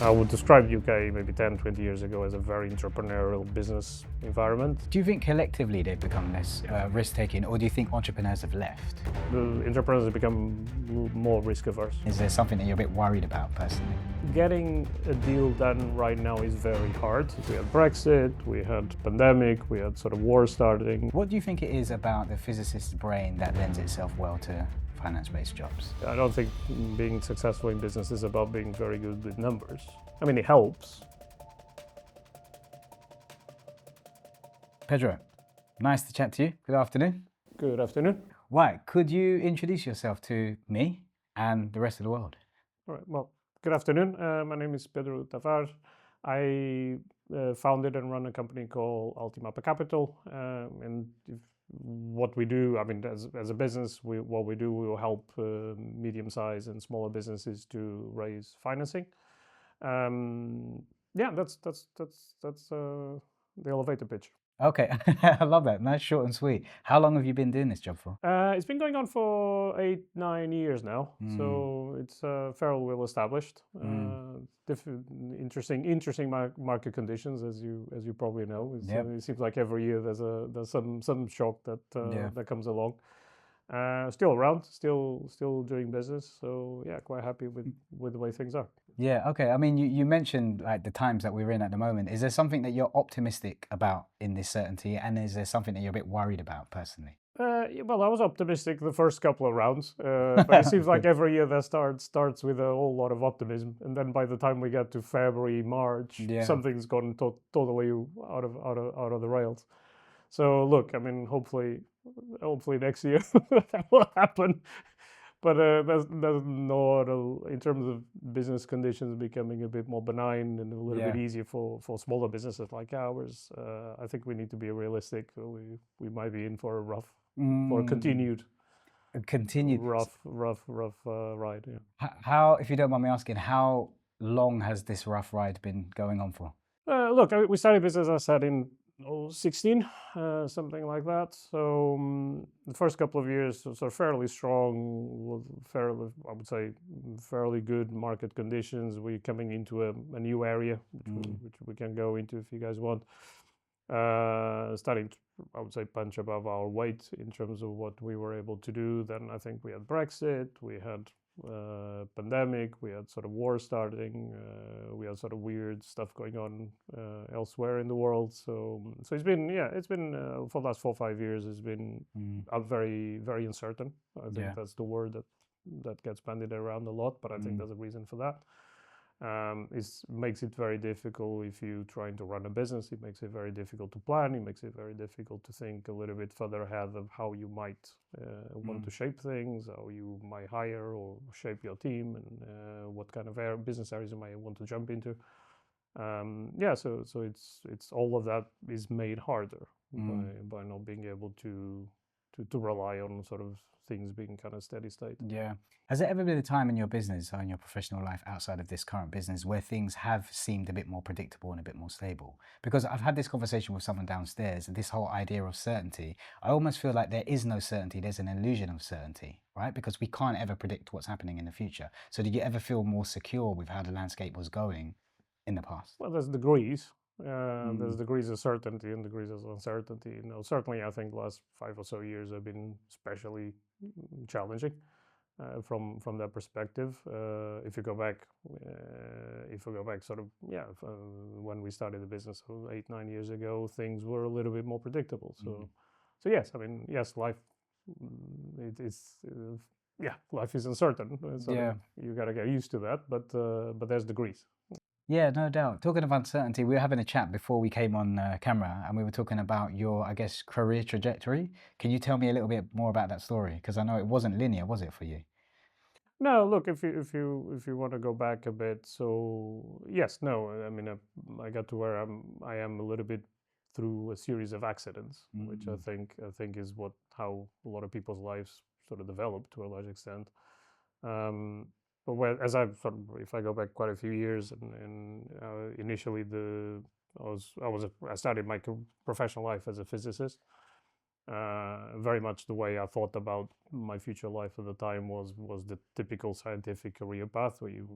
I would describe UK maybe 10, 20 years ago as a very entrepreneurial business environment. Do you think collectively they've become less risk-taking, or do you think entrepreneurs have left? The entrepreneurs have become more risk averse. Is there something that you're a bit worried about personally? Getting a deal done right now is very hard. We had Brexit, we had pandemic, we had sort of war starting. What do you think it is about the physicist's brain that lends itself well to finance-based jobs? I don't think being successful in business is about being very good with numbers. I mean, it helps. Pedro, nice to chat to you. Good afternoon. Good afternoon. Right, could you introduce yourself to me and the rest of the world? All right, well, good afternoon. My name is Pedro Tavares. I founded and run a company called Altima Per Capital. What we do, I mean, as a business, we will help medium-sized and smaller businesses to raise financing. Yeah, that's the elevator pitch. Okay, I love that. Nice, short and sweet. How long have you been doing this job for? It's been going on for 8, 9 years now, so it's fairly well established. Interesting market conditions, as you probably know. It seems like every year there's some shock that comes along. Still around, still doing business. So yeah, quite happy with the way things are. Yeah, okay. I mean, you mentioned like the times that we're in at the moment. Is there something that you're optimistic about in this certainty, and is there something that you're a bit worried about personally? Well, I was optimistic the first couple of rounds, but it seems like every year that starts with a whole lot of optimism, and then by the time we get to February, March, something's gone totally out of the rails. So look, I mean, hopefully next year that will happen. But there's no, in terms of business conditions becoming a bit more benign and a little bit easier for smaller businesses like ours. I think we need to be realistic. We might be in for a continued rough ride. Yeah. How, if you don't mind me asking, how long has this rough ride been going on for? Look, we started business, as I said, in 16, something like that. So the first couple of years are fairly strong, I would say, fairly good market conditions. We're coming into a new area, which we can go into if you guys want. Starting to, I would say, punch above our weight in terms of what we were able to do. Then I think we had Brexit, we had pandemic, we had sort of war starting, we had sort of weird stuff going on elsewhere in the world. So it's been for the last 4 or 5 years, it's been very, very uncertain. I think that's the word that gets bandied around a lot, but I think there's a reason for that. It makes it very difficult if you're trying to run a business. It makes it very difficult to plan. It makes it very difficult to think a little bit further ahead of how you might want to shape things, how you might hire or shape your team, and what kind of business areas you might want to jump into. So it's all of that is made harder by not being able to rely on sort of things being kind of steady state. Yeah. Has there ever been a time in your business or in your professional life outside of this current business where things have seemed a bit more predictable and a bit more stable? Because I've had this conversation with someone downstairs, and this whole idea of certainty, I almost feel like there is no certainty, there's an illusion of certainty, right? Because we can't ever predict what's happening in the future. So did you ever feel more secure with how the landscape was going in the past? Well, there's degrees. There's degrees of certainty and degrees of uncertainty. Certainly, I think the last 5 or so years have been especially challenging from that perspective. If you go back, sort of, when we started the business 8, 9 years ago, things were a little bit more predictable. So yes, I mean, yes, life life is uncertain. So you got to get used to that. But there's degrees. Yeah, no doubt. Talking of uncertainty, we were having a chat before we came on camera, and we were talking about your, I guess, career trajectory. Can you tell me a little bit more about that story? Because I know it wasn't linear, was it for you? No, look, if you want to go back a bit, so yes, no, I mean, I got to where I am a little bit through a series of accidents, which I think is how a lot of people's lives sort of develop to a large extent. But as if I go back quite a few years, and initially I started my professional life as a physicist, Very much the way I thought about my future life at the time was the typical scientific career path where you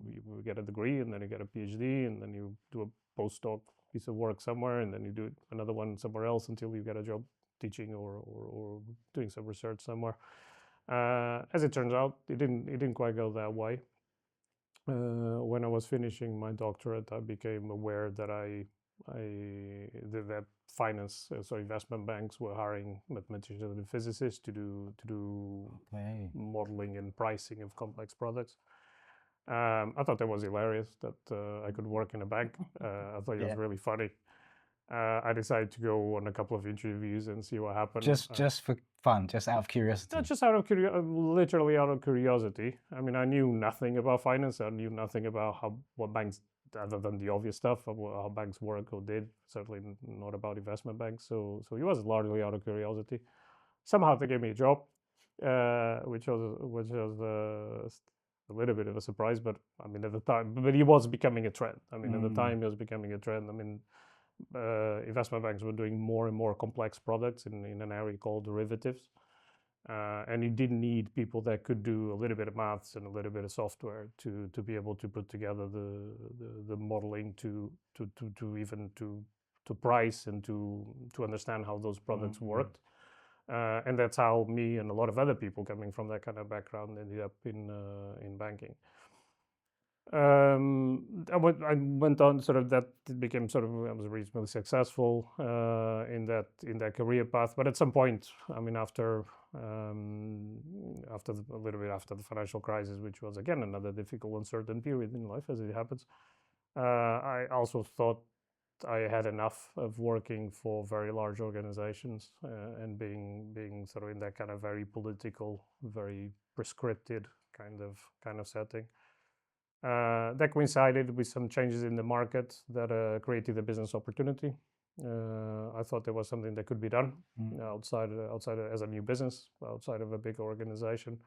get a degree and then you get a PhD and then you do a postdoc piece of work somewhere and then you do another one somewhere else until you get a job teaching or doing some research somewhere. As it turns out, it didn't quite go that way. When I was finishing my doctorate, I became aware that that finance, so investment banks were hiring mathematicians and physicists to do Okay. modeling and pricing of complex products. I thought that was hilarious that I could work in a bank. I thought it was Yeah. really funny. I decided to go on a couple of interviews and see what happened. Just for fun, just out of curiosity. Not just out of literally out of curiosity. I mean, I knew nothing about finance. I knew nothing about what banks, other than the obvious stuff of how banks work or did. Certainly not about investment banks. So it was largely out of curiosity. Somehow they gave me a job, which was a little bit of a surprise. But I mean, at the time, but it was becoming a trend. I mean, at the time, it was becoming a trend. I mean, investment banks were doing more and more complex products in an area called derivatives. And you didn't need people that could do a little bit of maths and a little bit of software to be able to put together the modeling to price and to understand how those products worked. And that's how me and a lot of other people coming from that kind of background ended up in banking. I went on sort of that became sort of I was reasonably successful in that career path, but at some point, I mean, after a little bit after the financial crisis, which was again another difficult, uncertain period in life, as it happens, I also thought I had enough of working for very large organizations and being sort of in that kind of very political, very prescripted kind of setting. That coincided with some changes in the market that created a business opportunity. I thought there was something that could be done outside as a new business, outside of a big organization.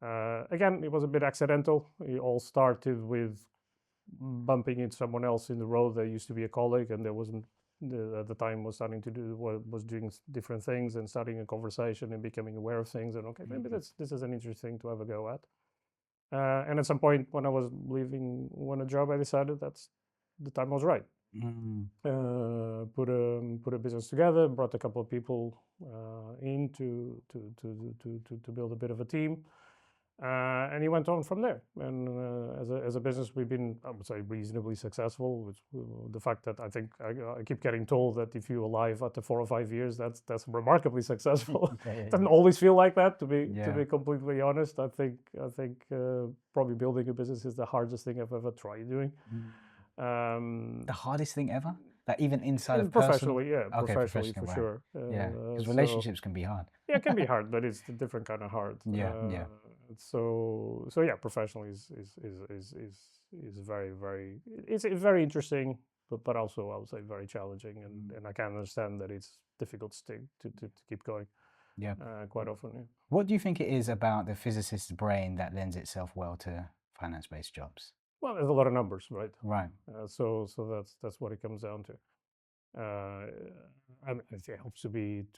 Again, it was a bit accidental. It all started with bumping into someone else in the road that used to be a colleague, and there wasn't at the time was starting to was doing different things and starting a conversation and becoming aware of things. And okay, maybe this is an interesting thing to have a go at. And at some point when I was leaving a job, I decided that's the time was right. Put a business together, brought a couple of people in to build a bit of a team, and he went on from there. And as a business, we've been, I would say, reasonably successful. With the fact that I think I keep getting told that if you're alive after 4 or 5 years, that's remarkably successful. It doesn't always feel like that, to be completely honest. I think probably building a business is the hardest thing I've ever tried doing. The hardest thing ever? Like even inside of professionally, personal? yeah, professionally for sure. Yeah, because relationships can be hard. Yeah, it can be hard, but it's a different kind of hard. Yeah. So yeah, professionally is very it's very interesting, but also I would say very challenging, and I can understand that it's difficult to keep going. Yeah, quite often. Yeah. What do you think it is about the physicist's brain that lends itself well to finance-based jobs? Well, there's a lot of numbers, right? Right. So that's what it comes down to. I mean, it helps to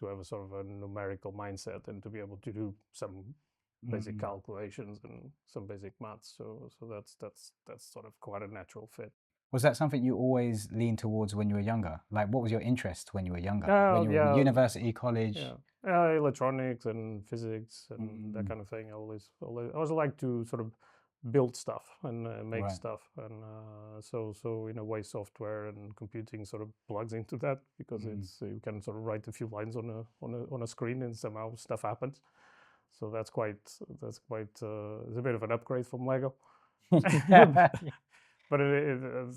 have a sort of a numerical mindset and to be able to do some basic calculations and some basic maths. So that's sort of quite a natural fit. Was that something you always leaned towards when you were younger? Like, what was your interest when you were younger? When you were in university, college? Yeah, electronics and physics and that kind of thing. I always like to sort of build stuff and make stuff, and so in a way, software and computing sort of plugs into that because you can sort of write a few lines on a screen and somehow stuff happens. So that's quite it's a bit of an upgrade from Lego. But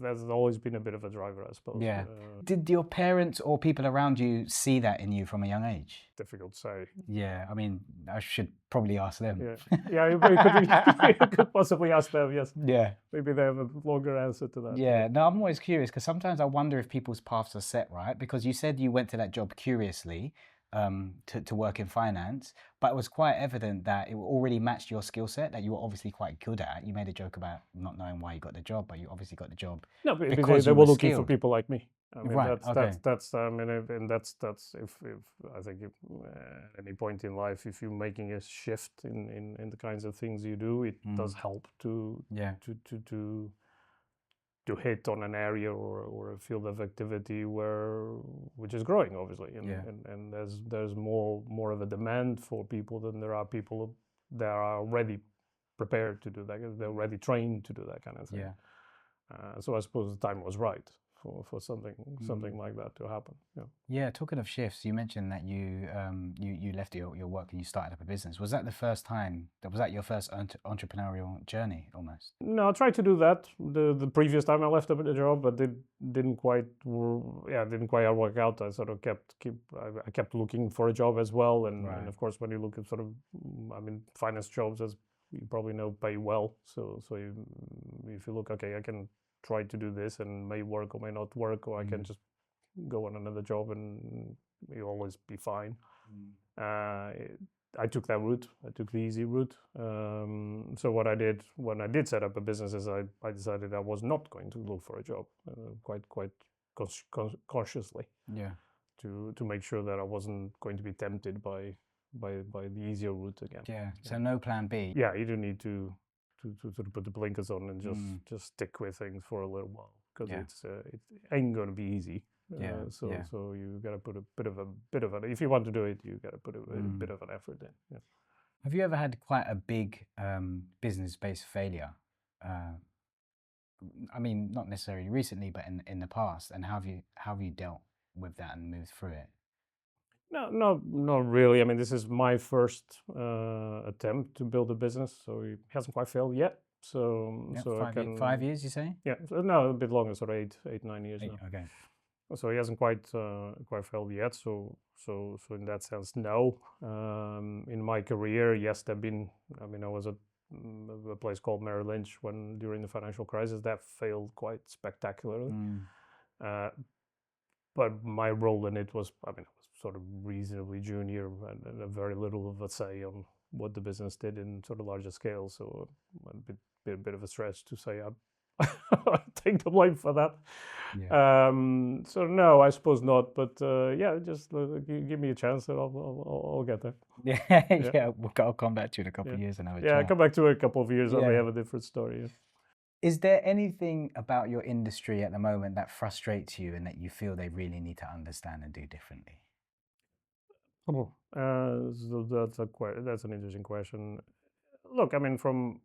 that's always been a bit of a driver, I suppose. Yeah. Did your parents or people around you see that in you from a young age? Difficult to say. Yeah, I mean, I should probably ask them. Yeah, you could possibly ask them, yes. Yeah. Maybe they have a longer answer to that. Yeah, no, I'm always curious because sometimes I wonder if people's paths are set, right? Because you said you went to that job curiously, to work in finance, but it was quite evident that it already matched your skill set that you were obviously quite good at. You made a joke about not knowing why you got the job, but you obviously got the job. No, because they were looking for people like me. I mean, Right. Okay. that's I mean, and that's if I think if, at any point in life, if you're making a shift in the kinds of things you do, it does help Yeah. to hit on an area or a field of activity which is growing, obviously, Yeah. and there's more of a demand for people than there are people that are already prepared to do that. They're already trained to do that kind of thing. Yeah. So I suppose the time was right for something like that to happen. Yeah. Yeah, talking of shifts, you mentioned that you left your work and you started up a business. Was that the first time? Was that your first entrepreneurial journey almost? No, I tried to do that the previous time I left the job, but didn't quite work out. I sort of I kept looking for a job as well, and of course when you look at sort of, I mean, finance jobs, as you probably know, pay well. So if you look, okay, I can try to do this and may work or may not work, or I can just go on another job and you'll always be fine. I took that route. I took the easy route. So what I did when I did set up a business is I decided I was not going to look for a job, quite cautiously. Yeah. To make sure that I wasn't going to be tempted by the easier route again. Yeah. So no plan B. Yeah, you do need to sort of put the blinkers on and just stick with things for a little while, because it ain't going to be easy. So you got to put a bit of an if you want to do it, you got to put a bit of an effort in. Yeah. Have you ever had quite a big business-based failure? I mean, not necessarily recently, but in the past, and how have you dealt with that and moved through it? No, not really. I mean, this is my first attempt to build a business, so it hasn't quite failed yet. So I can 5 years, you say? Yeah, so no, a bit longer, sort of 8, 9 years now. Okay. So he hasn't quite failed yet. So in that sense, no. In my career, yes, there've been. I mean, I was at a place called Merrill Lynch during the financial crisis that failed quite spectacularly. But my role in it was, I mean, I was sort of reasonably junior and very little of a say on what the business did in sort of larger scale. So a bit of a stretch to say I take the blame for that. Yeah. So no, I suppose not. But yeah, just give me a chance and I'll get there. Yeah. I'll come back to you in a couple of years and have a chat. Come back to it a couple of years. I may have a different story. Yeah. Is there anything about your industry at the moment that frustrates you and that you feel they really need to understand and do differently? So that's an interesting question. Look, I mean, from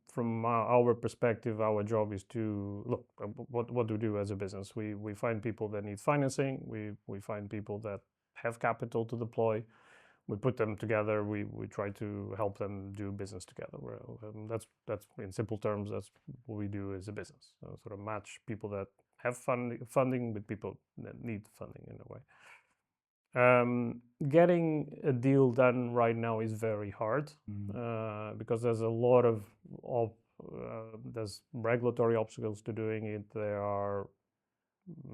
our perspective, our job is to look what do we do as a business. We find people that need financing. We find people that have capital to deploy. We put them together. We try to help them do business together. That's in simple terms. That's what we do as a business. So sort of match people that have funding with people that need funding in a way. Getting a deal done right now is very hard because there's a lot of there's regulatory obstacles to doing it. There are,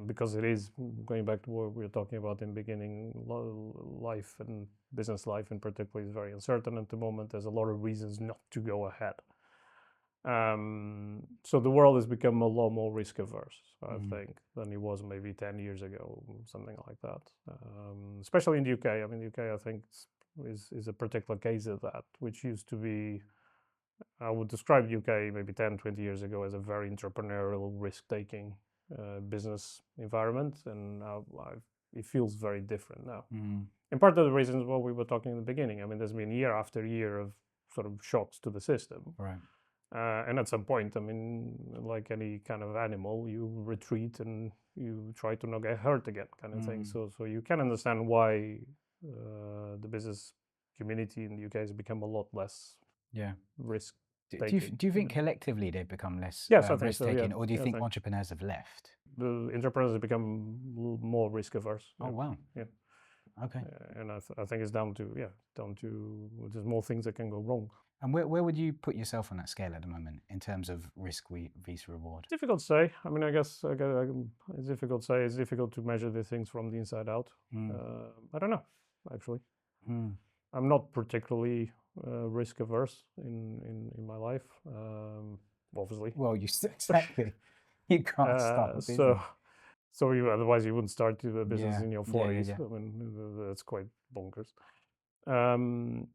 because it is going back to what we were talking about in the beginning, life and business life in particular is very uncertain at the moment. There's a lot of reasons not to go ahead. So the world has become a lot more risk averse, I think, than it was maybe 10 years ago, something like that. Especially in the UK. I mean, the UK, I think, is a particular case of that, which used to be, I would describe the UK maybe 10, 20 years ago as a very entrepreneurial, risk-taking business environment. And now it feels very different now. And part of the reasons what we were talking in the beginning, I mean, there's been year after year of sort of shocks to the system. Right. And at some point, I mean, like any kind of animal, you retreat and you try to not get hurt again, kind of thing. So you can understand why the business community in the UK has become a lot less risk taking. Do you think collectively they've become less Yes, I think risk so, taking, yeah. or do you think entrepreneurs have left? The entrepreneurs have become more risk averse. Oh wow. Yeah. Okay. And I think it's down to there's more things that can go wrong. And where would you put yourself on that scale at the moment in terms of risk vs reward? Difficult to say. I mean, I guess it's difficult to say. It's difficult to measure these things from the inside out. I don't know, actually. I'm not particularly risk averse in my life, obviously. Well, exactly. You can't start a business. So otherwise you wouldn't start a business Yeah, in your yeah, 40s. yeah. I mean, that's quite bonkers. Um,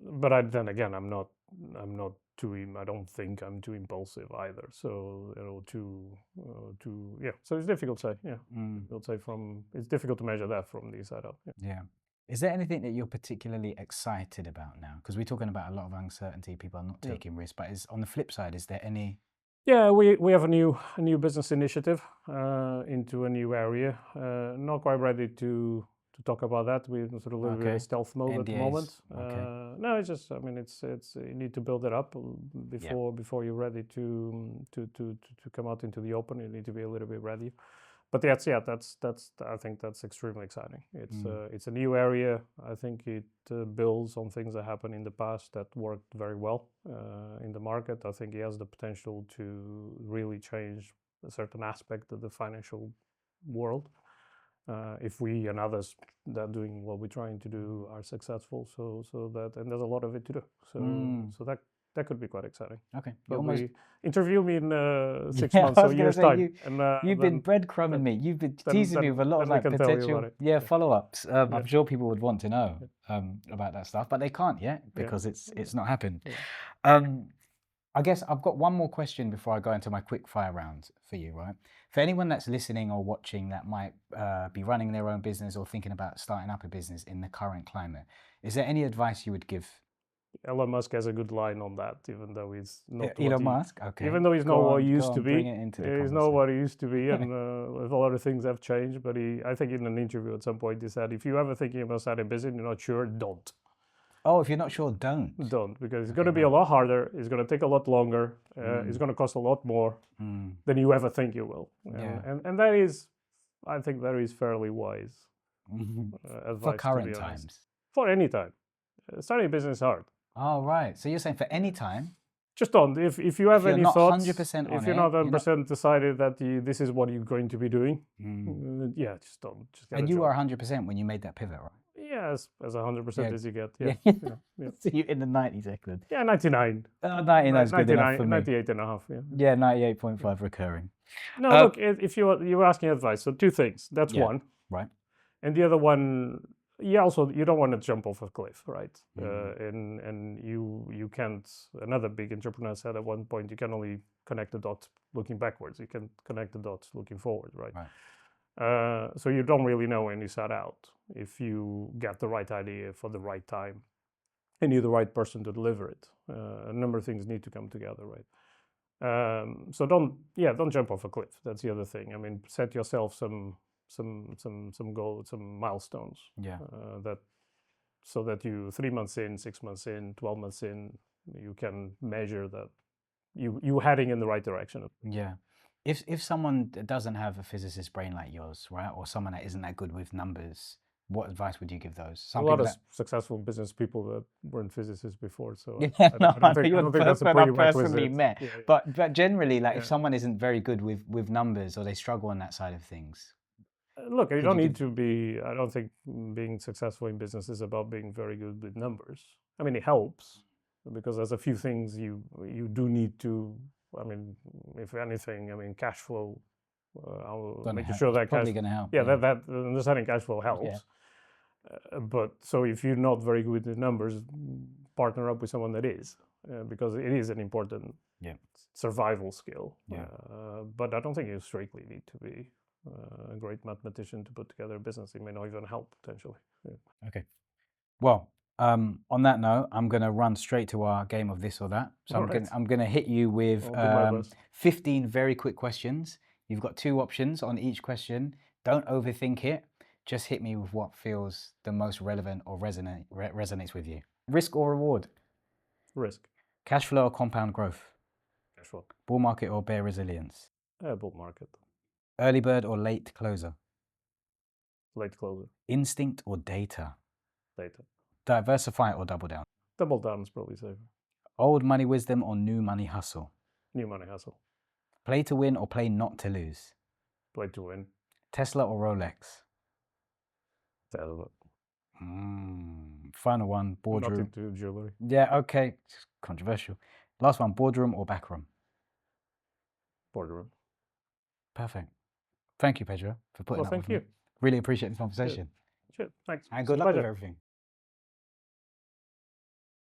but then again, I'm not I don't think I'm too impulsive either. So yeah. So it's difficult to say. Yeah, difficult to say it's difficult to measure that from the inside out. Yeah. Yeah. Is there anything that you're particularly excited about now? Because we're talking about a lot of uncertainty, people are not taking risks, but on the flip side, is there any? Yeah, we have a new business initiative into a new area. Not quite ready to talk about that. We're sort of a little bit of stealth mode at the moment. Okay. No, it's just, I mean, it's you need to build it up before you're ready to come out into the open. You need to be a little bit ready. But that's I think that's extremely exciting. It's a new area. I think it builds on things that happened in the past that worked very well in the market. I think it has the potential to really change a certain aspect of the financial world if we and others that are doing what we're trying to do are successful. And there's a lot of it to do. So that could be quite exciting. Okay. Probably interview me in 6 Yeah, months I or was a gonna year's say, time. you've been breadcrumbing me. You've been teasing me with a lot of then we like can tell you about potential, it. yeah, follow-ups. Yeah. I'm sure people would want to know about that stuff, but they can't yet because it's not happened. I guess I've got one more question before I go into my quick fire round for you, right? For anyone that's listening or watching that might be running their own business or thinking about starting up a business in the current climate, is there any advice you would give? Elon Musk has a good line on that, even though he's not Elon Musk, okay. Even though he's not what he used to be. Bring it into the he's not what he used to be, and a lot of things have changed. But I think in an interview at some point he said, if you're ever thinking about starting a business, you're not sure, don't. Oh, if you're not sure, don't. Don't, because it's going to be a lot harder. It's going to take a lot longer. It's going to cost a lot more than you ever think you will. And that is, I think that is fairly wise advice. For current times. For any time. Starting a business is hard. Oh, right. So you're saying for any time? Just don't. If you have any thoughts, 100% if you're not 100% decided that this is what you're going to be doing, yeah, just don't. And you were 100% when you made that pivot, right? Yeah, as 100% as you get. Yeah. So you in the 90s, excellent. Yeah, 99. 99 is good enough for me. 98 and a half, yeah. Yeah, 98.5 recurring. No, look, if you were asking advice, so two things. That's one. Right. And the other one, you don't want to jump off a cliff, right? And you can't. Another big entrepreneur said at one point, you can only connect the dots looking backwards. You can connect the dots looking forward, right? So you don't really know when you set out if you get the right idea for the right time and you're the right person to deliver it. A number of things need to come together, right? So don't jump off a cliff. That's the other thing. I mean, set yourself some goals, some milestones. So that you 3 months in, 6 months in, 12 months in, you can measure that you heading in the right direction. Yeah. If someone doesn't have a physicist brain like yours, right, or someone that isn't that good with numbers, what advice would you give those? A lot of successful business people that weren't physicists before, so I don't think that's a prerequisite. Met. Yeah. But generally, like if someone isn't very good with numbers or they struggle on that side of things. Look, you don't need to be. I don't think being successful in business is about being very good with numbers. I mean, it helps because there's a few things you do need to. I mean, if anything, I mean, cash flow. Making sure that probably going to help. Yeah, that understanding cash flow helps. Yeah. But so if you're not very good with numbers, partner up with someone that is, because it is an important survival skill. But I don't think you strictly need to be a great mathematician to put together a business. It may not even help potentially. Yeah. Okay. Well, on that note, I'm going to run straight to our game of this or that. So I'm going to hit you with 15 very quick questions. You've got 2 options on each question. Don't overthink it. Just hit me with what feels the most relevant or resonates with you. Risk or reward? Risk. Cash flow or compound growth? Cash flow. Bull market or bear resilience? Bull market. Early bird or late closer? Late closer. Instinct or data? Data. Diversify or double down? Double down is probably safer. Old money wisdom or new money hustle? New money hustle. Play to win or play not to lose? Play to win. Tesla or Rolex? Tesla. Final one, boardroom. Not into jewelry. Yeah, okay. Controversial. Last one, boardroom or backroom? Boardroom. Perfect. Thank you, Pedro, for putting Well, up with thank me. you. Really appreciate the Cheers. conversation. Cheers. Thanks. And It's a good luck with pleasure. everything.